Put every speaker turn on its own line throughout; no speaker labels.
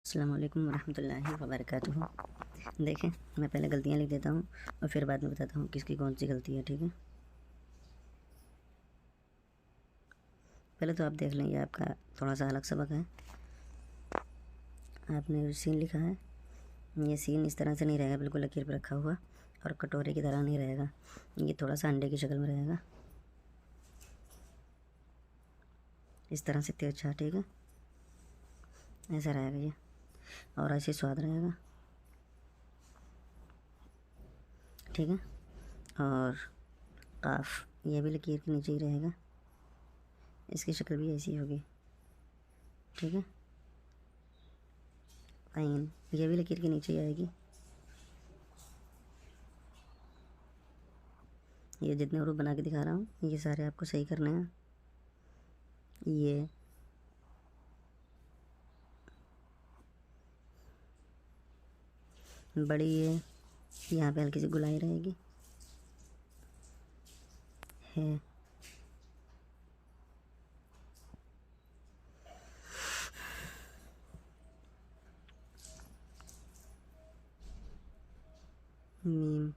अस्सलाम वालेकुम वरहमतुल्लाहि वबरकातुहू। देखें, मैं पहले गलतियाँ लिख देता हूँ और फिर बाद में बताता हूँ किसकी कौन सी गलती है। ठीक है, पहले तो आप देख लें, ये आपका थोड़ा सा अलग सबक है। आपने सीन लिखा है, ये सीन इस तरह से नहीं रहेगा, बिल्कुल लकीर पर रखा हुआ, और कटोरे की तरह नहीं रहेगा, ये थोड़ा सा अंडे की शक्ल में रहेगा, इस तरह से तिरछा। ठीक है, ऐसा रहेगा ये, और ऐसे स्वाद रहेगा। ठीक है, और काफ ये भी लकीर के नीचे ही रहेगा, इसकी शक्ल भी ऐसी होगी। ठीक है, आइन ये भी लकीर के नीचे ही आएगी। ये जितने हरूफ बना के दिखा रहा हूँ, ये सारे आपको सही करने हैं। ये बड़ी, ये यहाँ पे हल्की सी गुलाई रहेगी, है। मीम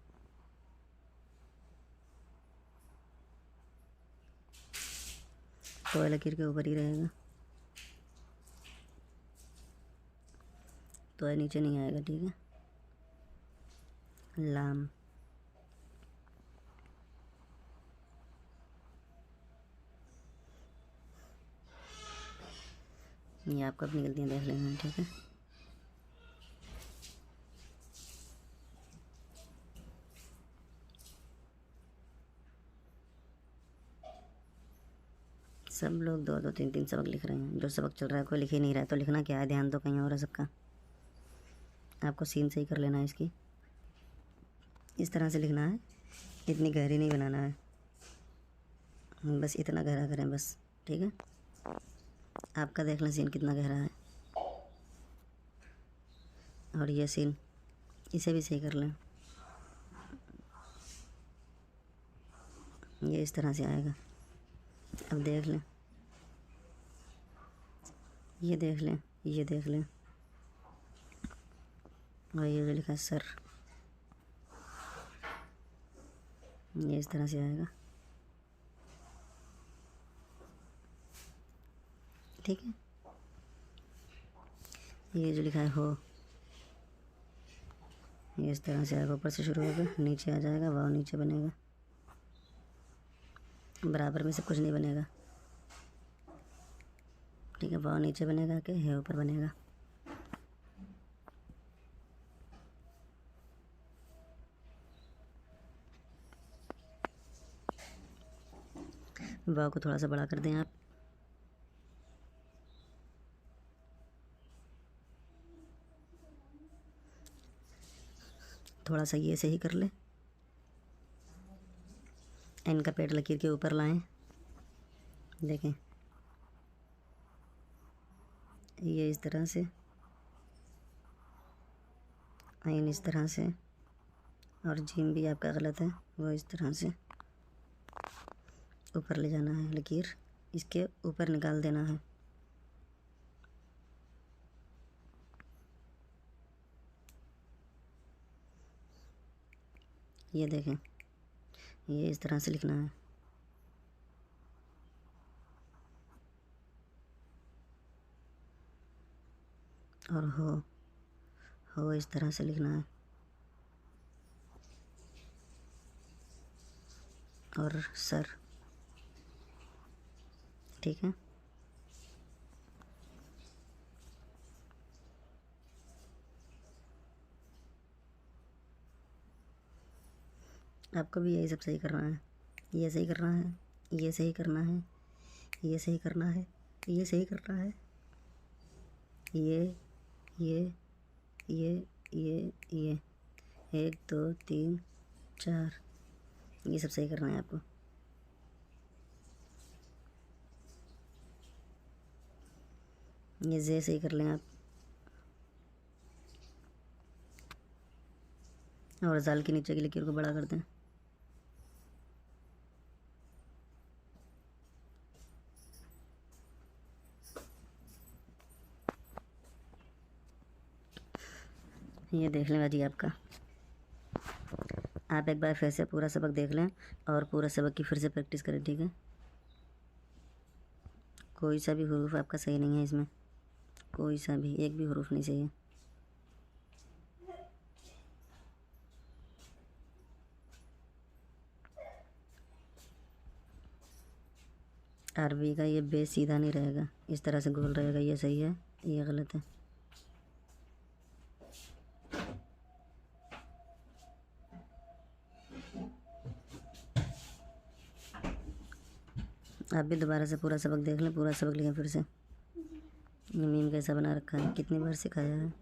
तो लकीर के ऊपर ही रहेगा, तो नीचे नहीं आएगा। ठीक है, लाम ये आपको अपनी गलतियाँ देख लेना है। ठीक है, सब लोग दो दो तीन तीन सबक लिख रहे हैं, जो सबक चल रहा है कोई लिख ही नहीं रहा है, तो लिखना क्या है, ध्यान तो कहीं और है सबका। आपको सीन सही कर लेना है इसकी, इस तरह से लिखना है, इतनी गहरी नहीं बनाना है, बस इतना गहरा करें बस। ठीक है, आपका देख लें सीन कितना गहरा है, और ये सीन इसे भी सही कर लें, ये इस तरह से आएगा। अब देख लें, ये देख लें, ये देख लें, और ये जो लिखा है सर, ये इस तरह से आएगा। ठीक है, ये जो लिखा है हो, ये इस तरह से आएगा, ऊपर से शुरू होगा, नीचे आ जाएगा, वाव नीचे बनेगा, बराबर में सब कुछ नहीं बनेगा। ठीक है, वाव नीचे बनेगा कि है ऊपर बनेगा। वाव को थोड़ा सा बड़ा कर दें आप, थोड़ा सा ये सही कर लें, एन का पेट लकीर के ऊपर लाएं, देखें ये इस तरह से, आइन इस तरह से, और जीम भी आपका गलत है, वो इस तरह से ऊपर ले जाना है, लकीर इसके ऊपर निकाल देना है। ये देखें, ये इस तरह से लिखना है, और हो इस तरह से लिखना है, और सर। ठीक है, आपको भी यही सब सही करना है, ये सही करना है, ये सही करना है, ये सही करना है, ये सही करना है, ये ये ये ये 1 2 3 4, ये सब सही करना है आपको। ये जे सही कर लें आप, और जाल के नीचे की लकीर को बड़ा कर दें। ये देख लें जी आपका। आप एक बार फिर से पूरा सबक देख लें और पूरा सबक की फिर से प्रैक्टिस करें, ठीक है। कोई सा भी हरूफ आपका सही नहीं है इसमें, कोई सा भी एक भी हरूफ नहीं सही है। अरबी का ये बे सीधा नहीं रहेगा, इस तरह से गोल रहेगा, ये सही है, ये गलत है। आप भी दोबारा से पूरा सबक देख लें, पूरा सबक लिखें फिर से। ये मीम कैसा बना रखा है, कितनी बार सिखाया है।